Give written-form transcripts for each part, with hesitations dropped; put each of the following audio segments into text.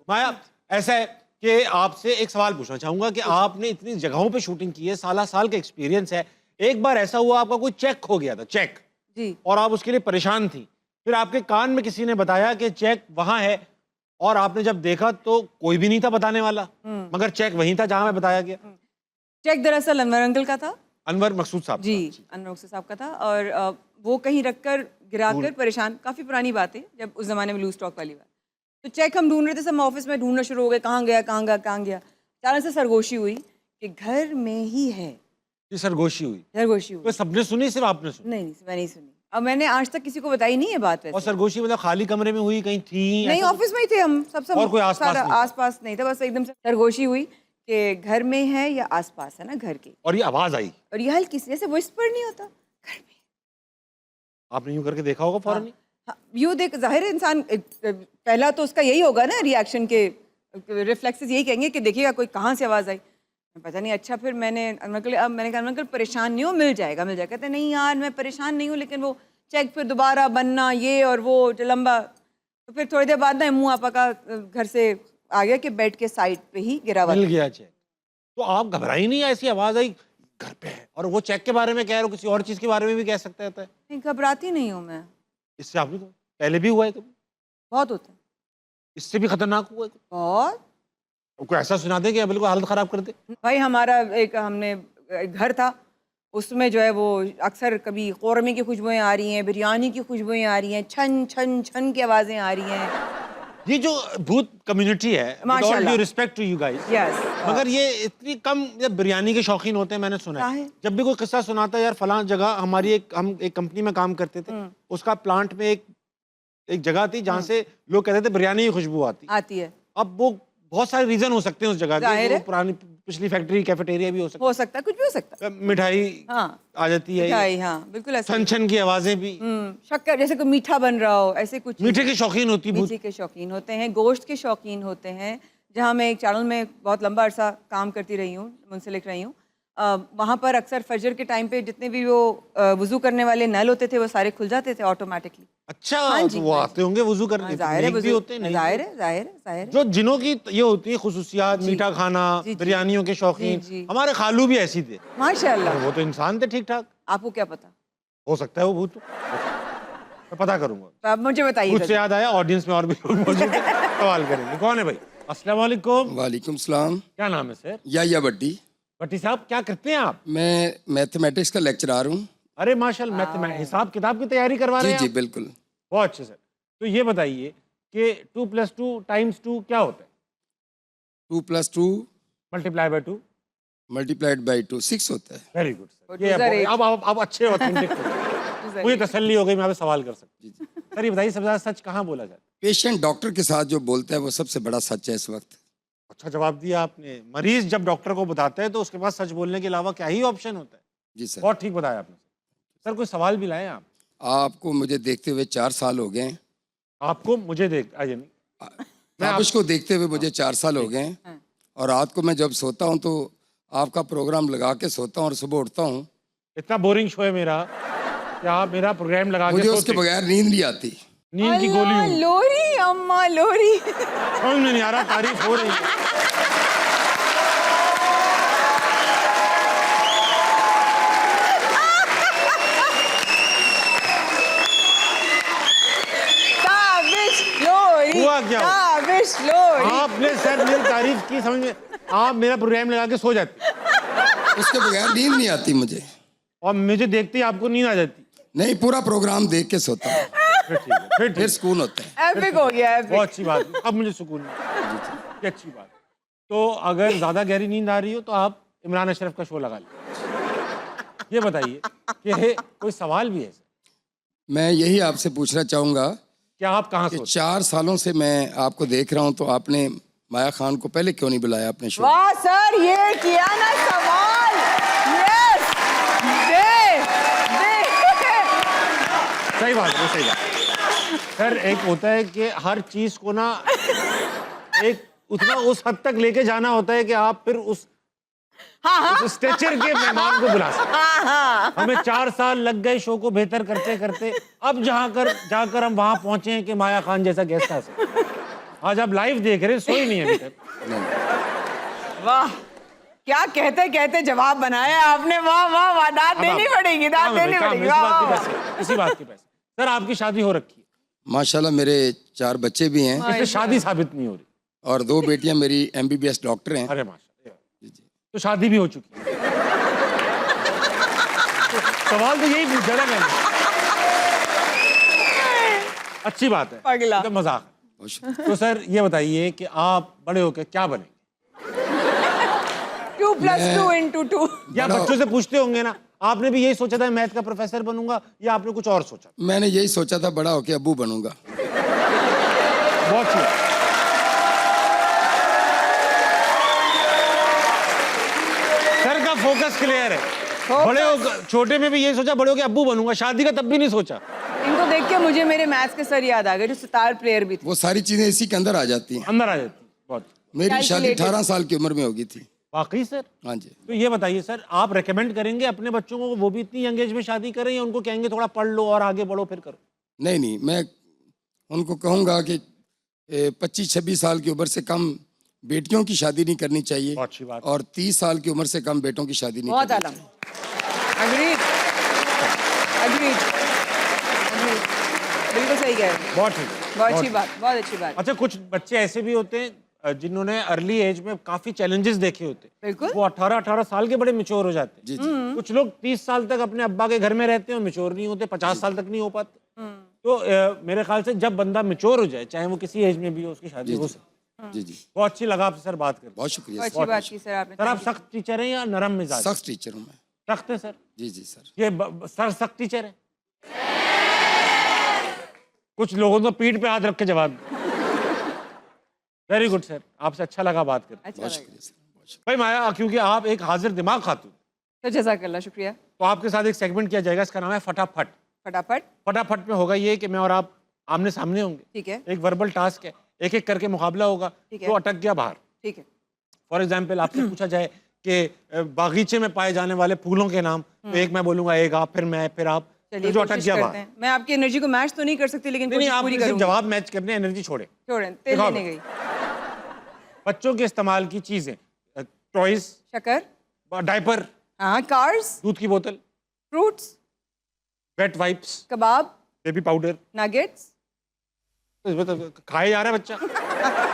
माया, ऐसा है कि आपसे एक सवाल पूछना चाहूंगा कि आपने इतनी जगहों पे शूटिंग की है, साल का एक्सपीरियंस है। एक बार ऐसा हुआ आपका कोई चेक खो गया था, चेक जी। और आप उसके लिए परेशान थी, फिर आपके कान में किसी ने बताया कि चेक वहां है और आपने जब देखा तो कोई भी नहीं था बताने वाला, मगर चेक वहीं था जहां में बताया गया। चेक दरअसल अनवर अंकल का था। अनवर मकसूद साहब जी, का। अनवर मकसूद साहब का था और वो कहीं रखकर गिराकर परेशान, काफ़ी पुरानी बात है, जब उस ज़माने में लूज स्टॉक वाली बात। तो चेक हम ढूंढ रहे थे, सब ऑफिस में ढूंढना शुरू हो गए, कहाँ गया कहाँ गया कहाँ गया। अचानक से सरगोशी हुई कि घर में ही है। ये सरगोशी हुई, सरगोशी हुई। तो सबने सुनी, सिर्फ आपने सुनी? नहीं, मैं नहीं सुनी। अब मैंने आज तक किसी को बताई नहीं है बात और वैसे। सरगोशी मतलब खाली कमरे में हुई, कहीं थी? नहीं, ऐसा ऑफिस में ही थे हम सब और कोई आसपास सारा नहीं था? आसपास नहीं था, बस एकदम से सरगोशी हुई कि घर में है या आसपास है ना घर के। और ये आवाज आई, और ये हल्की सी, जैसे विस्पर नहीं होता, घर में। आपने यूं करके देखा होगा फौरन ही? हाँ, यूँ देख, जाहिर है इंसान पहला तो उसका यही होगा ना रिएक्शन के, रिफ्लेक्सेस यही कहेंगे कि देखिएगा कोई कहाँ से आवाज़ आई, पता नहीं। अच्छा, फिर मैंने मैंने कहा अंकल परेशान नहीं हो, मिल जाएगा मिल जाएगा। कहते नहीं यार मैं परेशान नहीं हूँ, लेकिन वो चेक फिर दोबारा बनना ये और वो लंबा। तो फिर थोड़ी देर बाद ना मुँह आपा का घर से आ गया कि बेड के साइड पे ही गिरा हुआ मिल था। गया चेक, तो आप घबराई नहीं? ऐसी आवाज आई घर पे है और वो चेक के बारे में कह रहे हो, किसी और चीज के बारे में भी कह सकता है। नहीं, घबराती नहीं हूँ मैं। इससे आपने पहले भी हुआ है कभी? बहुत होता है। इससे भी खतरनाक हुआ है? बहुत। कोई ऐसा सुना दे कि बिल्कुल हालत खराब कर दे? भाई हमारा हमने एक घर था, उसमें जो है वो अक्सर कभी कौरमे की खुशबुएं आ रही हैं, बिरयानी की खुशबुएं आ रही हैं, छन छन छन की आवाज़ें आ रही हैं। ये जो भूत कम्युनिटी है, माशाल्लाह, respect to you guys, yes, मगर ये इतनी कम ये बिरयानी के शौकीन होते हैं, मैंने सुना है। जब भी कोई किस्सा सुनाता है यार फलां जगह हमारी हम एक कंपनी में काम करते थे, उसका प्लांट में एक जगह थी जहाँ से लोग कहते थे बिरयानी की खुशबू आती है। अब वो बहुत सारे रीजन हो सकते हैं उस जगह के, है। पुरानी पिछली फैक्ट्री कैफेटेरिया भी हो सकता है, कुछ भी हो सकता है। मिठाई हाँ आ जाती है, मिठाई, हाँ बिल्कुल ऐसा। छन छन की आवाजें भी, शक्कर जैसे कोई मीठा बन रहा हो, ऐसे कुछ। मीठे के शौकीन होती है, मीठे के शौकीन होते हैं, गोश्त के शौकीन होते हैं। जहाँ मैं एक चैनल में बहुत लंबा अरसा काम करती रही हूँ, मुंसलिक रही हूँ, वहाँ पर अक्सर फजर के टाइम पे जितने भी वो वुजू करने वाले नल होते थे वो सारे खुल जाते थे ऑटोमेटिकली। अच्छा, हाँ जी, तो वो आते होंगे वुजू करने? जाहिर है भी होते हैं, जाहिर है जाहिर है जाहिर है। जो जिनों की ये होती है खुसूसियात, मीठा खाना, बिरयानियों के शौकीन, हमारे खालू भी ऐसी थे माशाल्लाह। वो तो इंसान थे ठीक ठाक। आपको क्या पता? हो सकता है वो भूत, मैं पता करूंगा। तो आप मुझे बताइए। मुझसे याद आया, ऑडियंस में और भी लोग मौजूद हैं, सवाल करेंगे। कौन है भाई? अस्सलाम वालेकुम। वालेकुम सलाम। क्या नाम है सर? या भट्टी। भट्टी साहब, क्या करते हैं आप? मैं मैथमेटिक्स का लेक्चरर हूँ। अरे माशाल्लाह, हिसाब किताब की तैयारी करवा रहे हैं? जी बिल्कुल। बहुत अच्छे सर। तो ये बताइए कि 2 + 2 × 2 क्या होता है? 2 + 2 × 2 × 2 6 होता है। Very good sir. ये अब अच्छे ऑथेंटिक मुझे तसल्ली हो गई, मैं आपसे सवाल कर सकता हूँ। सर ये बताइए, सबसे ज्यादा सच कहाँ बोला जाता है? पेशेंट डॉक्टर के साथ जो बोलता है वो सबसे बड़ा सच है इस वक्त। अच्छा जवाब दिया आपने। मरीज जब डॉक्टर को बताता है तो उसके पास सच बोलने के अलावा क्या ही ऑप्शन होता है? जी सर। बहुत ठीक बताया आपने। सर कोई सवाल भी लाए आप? आपको मुझे देखते हुए 4 साल हो गए। आपको मुझे देख आप उसको देखते हुए मुझे 4 साल हो गए। और रात को मैं जब सोता हूँ तो आपका प्रोग्राम लगा के सोता हूँ और सुबह उठता हूँ। इतना बोरिंग शो है मेरा कि आप मेरा प्रोग्राम लगा के मुझे सोते? उसके बगैर नींद नहीं आती। नींद की गोली हूँ। लोरी अम्मा लोरी। समझ में नहीं आ रहा, तारीफ हो रही है। हुआ क्या? आपने सर मेरी तारीफ की, समझ में? आप मेरा प्रोग्राम लगा के सो जाते, उसके बगैर नींद नहीं आती मुझे। और मुझे देखते ही आपको नींद आ जाती? नहीं, पूरा प्रोग्राम देख के सोता हूँ। फिर ठीक है, फिर सुकून होता है। एपिक हो गया, एपिक। बहुत अच्छी बात है, अब मुझे सुकून है। ये अच्छी बात। तो अगर ज्यादा गहरी नींद आ रही हो तो आप इमरान अशरफ का शो लगा लीजिए। ये बताइए कि कोई सवाल भी है सर? मैं यही आपसे पूछना चाहूंगा, क्या आप कहाँ सोते? 4 सालों से मैं आपको देख रहा हूँ, तो आपने माया खान को पहले क्यों नहीं बुलाया अपने शो? वाह सर, ये किया ना सवाल। यस, सही बात है, सही बात। सर एक होता है कि हर चीज को ना एक उतना उस हद तक लेके जाना होता है कि आप फिर उस स्टेचर के मेहमान को बुला सकते। हमें 4 साल लग गए शो को बेहतर करते करते, अब जाकर हम वहां पहुंचे हैं कि माया खान जैसा गेस्ट आ सकते। आज आप लाइव देख रहे हैं, सोई नहीं है अभी तक। वाह, क्या कहते कहते जवाब बनाया आपने। वाह वाह वाह, दाद देनी पड़ेगी, दाद देनी पड़ेगी। वाह वाह वाह। इसी बात के पैसे। सर आपकी शादी हो रखी है? माशाल्लाह मेरे 4 बच्चे भी हैं इससे शादी साबित नहीं हो रही। और 2 बेटियां मेरी MBBS डॉक्टर हैं। अरे माशाल्लाह, तो शादी भी हो चुकी है। सवाल तो यही पूछा था मैंने। अच्छी बात है, पगला। तो मजाक है। बहुत शुक्रिया। तो सर ये बताइए कि आप बड़े होकर क्या बनेंगे? 2 + 2 × 2। या बच्चों से पूछते होंगे ना, आपने भी यही सोचा था मैथ का प्रोफेसर बनूंगा, या आपने कुछ और सोचा? मैंने यही सोचा था बड़ा होके अब्बू बनूंगा। बहुत अच्छी बात। सर का फोकस क्लियर है। बड़े हो, छोटे में भी यही सोचा बड़े हो के अब्बू बनूंगा, शादी का तब भी नहीं सोचा। इनको देख के मुझे मेरे मैथ्स के सर याद आ गए, जो सितार प्लेयर भी थे। वो सारी चीजें इसी के अंदर आ जाती हैं। अंदर आ जाती। बहुत मेरी शादी 18 साल की उम्र में होगी थी। वाकई सर? हाँ जी। तो ये बताइए सर, आप रेकमेंड करेंगे अपने बच्चों को वो भी इतनी यंग एज में शादी करें, या उनको कहेंगे थोड़ा पढ़ लो और आगे बढ़ो फिर करो? नहीं नहीं, मैं उनको कहूँगा कि 25-26 साल की उम्र से कम बेटियों की शादी नहीं करनी चाहिए। बहुत अच्छी बात। और 30 साल की उम्र से कम बेटों की शादी नहीं बहुत करनी आलम। चाहिए। Agreed, agreed, agreed. बिल्कुल सही कह रहे हैं। बहुत ठीक है। बहुत अच्छी बात, बहुत अच्छी बात। अच्छा, कुछ बच्चे ऐसे भी होते हैं जिन्होंने अर्ली एज में काफी चैलेंजेस देखे होते हैं, बिल्कुल। वो 18-18 साल के बड़े मिच्योर हो जाते हैं। जी जी। कुछ लोग 30 साल तक अपने अब्बा के घर में रहते हैं और मिच्योर नहीं होते, 50 साल तक नहीं हो पाते। तो मेरे ख्याल से जब बंदा मिच्योर हो जाए, चाहे वो किसी एज में भी हो, उसकी शादी हो सकती। जी जी। बहुत अच्छी लगा आपसे सर बात करके। बहुत शुक्रिया बहुत सर। अच्छी बात की सर आपने। सर आप सख्त टीचर हैं या नरम मिजाज? सख्त टीचर हूँ मैं। सख्त है सर? जी जी सर। ये सर सख्त टीचर है? कुछ लोगों तो पीठ पे हाथ रख के जवाब। वेरी गुड सर, आपसे अच्छा लगा बात करके। अच्छा बहुत लगा। शुक्रिया सर। बहुत शुक्रिया। भाई माया, क्योंकि आप एक हाजिर दिमाग खातून, तो जज़ाकल्लाह, शुक्रिया। तो आपके साथ एक सेगमेंट किया जाएगा, इसका नाम है फटाफट। फटाफट। फटाफट में होगा ये कि मैं और आप आमने सामने होंगे, ठीक है, एक वर्बल टास्क है, एक एक करके मुकाबला होगा। ठीक है। तो अटक गया बाहर, ठीक है। फॉर एग्जाम्पल आपसे पूछा जाए कि बागीचे में पाए जाने वाले फूलों के नाम, तो एक मैं बोलूंगा, एक आप, फिर मैं, फिर आप, चलिए जो अटक कोशिश गया करते बाहर। हैं। मैं आपकी एनर्जी को मैच तो नहीं कर सकती, लेकिन नहीं, कोशिश पूरी आपने सिर्फ करूंगी। जवाब मैच करने, एनर्जी छोड़े। छोड़ें, तेल दिखाओ। लेने गई। बच्चों के इस्तेमाल की चीजें, टॉयज, शक्कर, डायपर, हाँ, कार्स, दूध की बोतल, फ्रूट्स, वेट वाइप्स, कबाब, बेबी पाउडर। नगेट्स। तो खाए जा रहा है बच्चा,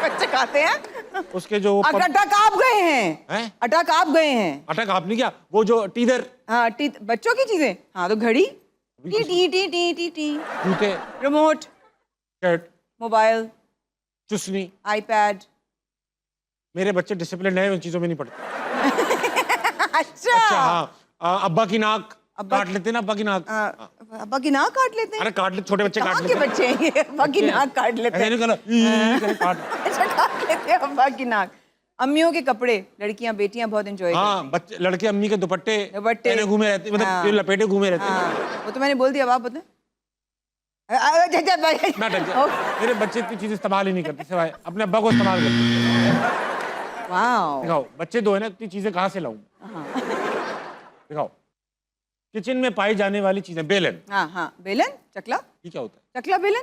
बच्चे खाते हैं। उसके जो अटक आप गए हैं, हैं? अटक आप गए हैं। अटक आपने क्या, वो जो टीदर, हाँ, बच्चों की चीजें। हाँ, तो घड़ी, T T T T T T, जूते, रिमोट, शर्ट, मोबाइल, चुस्नी। आईपैड। मेरे बच्चे डिसिप्लिन है, उन चीजों में नहीं पड़ते। अच्छा, अच्छा हाँ, अब्बा की नाक अब्बा- काट लेते हैं ना, अब्बा की नाक। अब्बा की नाक काट लेते हैं। अरे काट लेते, छोटे बच्चे काट कहाँ लेते के हैं। बच्चे हैं ये? अब्बा की नाक काट लेते ऐसे हैं। नहीं करना, ई करके काट। अच्छा, काट लेते हैं अब्बा की नाक। अम्मियों के कपड़े, लड़कियां बेटियां बहुत एंजॉय करती हाँ, बच्चे लड़के अम्मी के दुपट्टे दुपट्टे। पहने घूमे रहते, मतलब हाँ। ये लपेटे घूमे रहते हैं। हैं। हाँ, वो तो मैंने बोल दिया। अब आप बताएं। ना डर जा। मेरे बच्चे इतनी चीज इस्तेमाल ही नहीं करते, सिवाय अपने अब्बा को इस्तेमाल करते। वाओ। दिखाओ, बच्चे दो है ना, इतनी चीजें कहाँ से लाऊं? दिखाओ, किचन में पाई जाने वाली चीजें, बेलन। हाँ हाँ, बेलन, चकला। ये क्या होता है? चकला बेलन,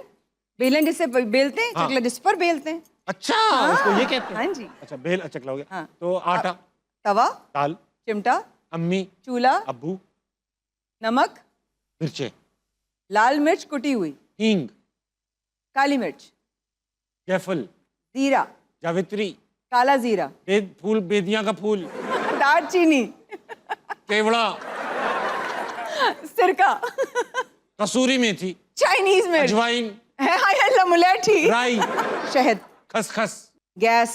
बेलन जिससे बेलते हैं, हाँ। चकला जिस पर बेलते हैं। अच्छा, उसको ये कहते हैं? हाँ जी। अच्छा, बेल, अच्छा चकला हो गया। हाँ। तो आटा, तवा, दाल, चिमटा, अम्मी, चूल्हा, अब्बू, नमक, मिर्चे, लाल मिर्च कुटी हुई, हींग, काली मिर्च, जायफल, जीरा, जावित्री, काला जीरा, फूल, बेदियां का फूल, दालचीनी, केवड़ा, सिरका, कसूरी मेथी, चाइनीज मिर्च, अजवाइन, मुलेठी, राई, शहद, खसखस, गैस,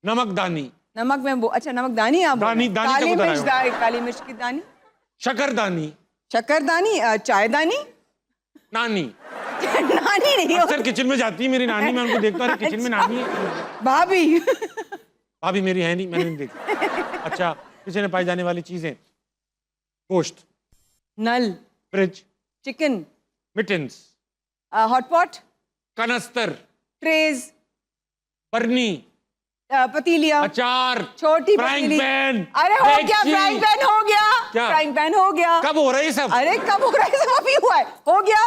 नमकदानी, नमक में वो, अच्छा नमकदानी आप बोल रहे हैं। दानी काली का बता मिर्च, रहा हूँ। काली मिर्च की दानी, शकरदानी, शक्करदानी, चायदानी। नानी। नानी नहीं हो, अक्सर किचन में जाती है मेरी नानी, मैं उनको देखता हूँ, किचन में नानी है। भाभी। भाभी मेरी है नहीं, मैंने नहीं देखी। अच्छा, किचन में पाई जाने वाली चीजें, गोश्त, नल, फ्रिज, चिकन, मिटन्स, हॉटपॉट, कनस्तर, ट्रेज, बर्नी, पतीलियाँ, अचार, छोटी फ्राइंग पतीली। पैन, अरे हो गया, डेगची। फ्राइंग पैन हो गया। क्या? फ्राइंग पैन हो गया। कब हो रहा है ये सब? अरे कब हो रहा है? सब अभी हुआ है। हो गया,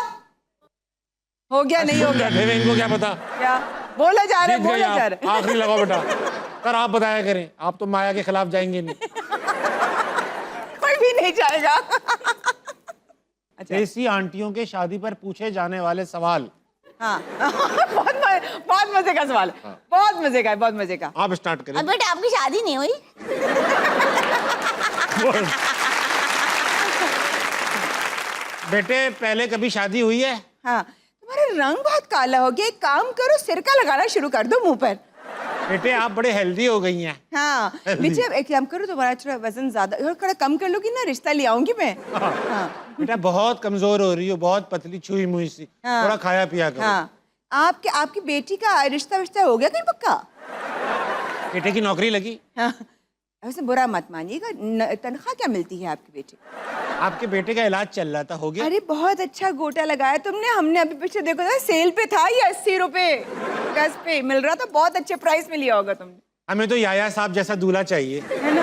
हो गया, नहीं हो गया। बैठे हुए, इनको क्या पता? क्या? बोला जा रहा है, जीत गई बोला जा आप। रहा है। आखिरी लगाओ बेटा। सर आप बताया करें, आप तो माया के खिलाफ जाएंगे नहीं। कोई भी नहीं जाएगा। अच्छा, देसी आंटियों के शादी पर पूछे जाने वाले सवाल। हाँ। बहुत मजे का सवाल है, बहुत मजे का है, बहुत मजे का। आप स्टार्ट करें। अब बेटा आपकी शादी नहीं हुई? बेटे पहले कभी शादी हुई है? हाँ, तुम्हारा रंग बहुत काला हो गया, एक काम करो सिरका लगाना शुरू कर दो मुंह पर। बेटे आप बड़े हेल्दी हो गई हैं। हाँ बेटे एक काम करो, तुम्हारा थोड़ा वजन ज्यादा, थोड़ा कम कर लोगी ना, रिश्ता ले आऊंगी मैं। हाँ बेटा बहुत कमजोर हो रही हो, बहुत पतली छुई मुई सी, हाँ। थोड़ा खाया पिया करो। हाँ, आपकी बेटी का रिश्ता विश्ता हो गया कहीं पक्का? बेटे की नौकरी लगी? हाँ, वैसे बुरा मत मानिएगा, तनख्वाह क्या मिलती है आपके बेटे? आपके बेटे का इलाज चल रहा था, हो गया? अरे बहुत अच्छा गोटा लगाया तुमने, हमने अभी पीछे देखो था, सेल पे था ये 80 रुपए गज पे मिल रहा था, बहुत अच्छे प्राइस में लिया होगा तुमने। हमें तो याया साहब जैसा दूल्हा चाहिए। है ना?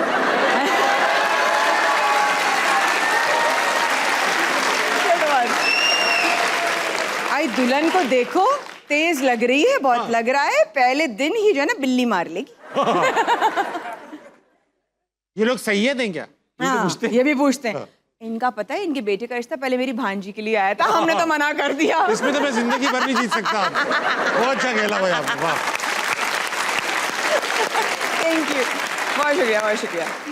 आई दुल्हन को देखो, तेज लग रही है, बहुत लग रहा है, पहले दिन ही जो है ना बिल्ली मार लेगी। ये लोग सैयद हैं क्या? ये तो हाँ, पूछते हैं। ये भी पूछते हैं। इनका पता है, इनके बेटे का रिश्ता पहले मेरी भांजी के लिए आया था, हमने तो मना कर दिया। इसमें तो मैं जिंदगी भर नहीं जीत सकता। बहुत अच्छा खेला भाई आपने, वाह। थैंक यू, बहुत शुक्रिया, बहुत शुक्रिया।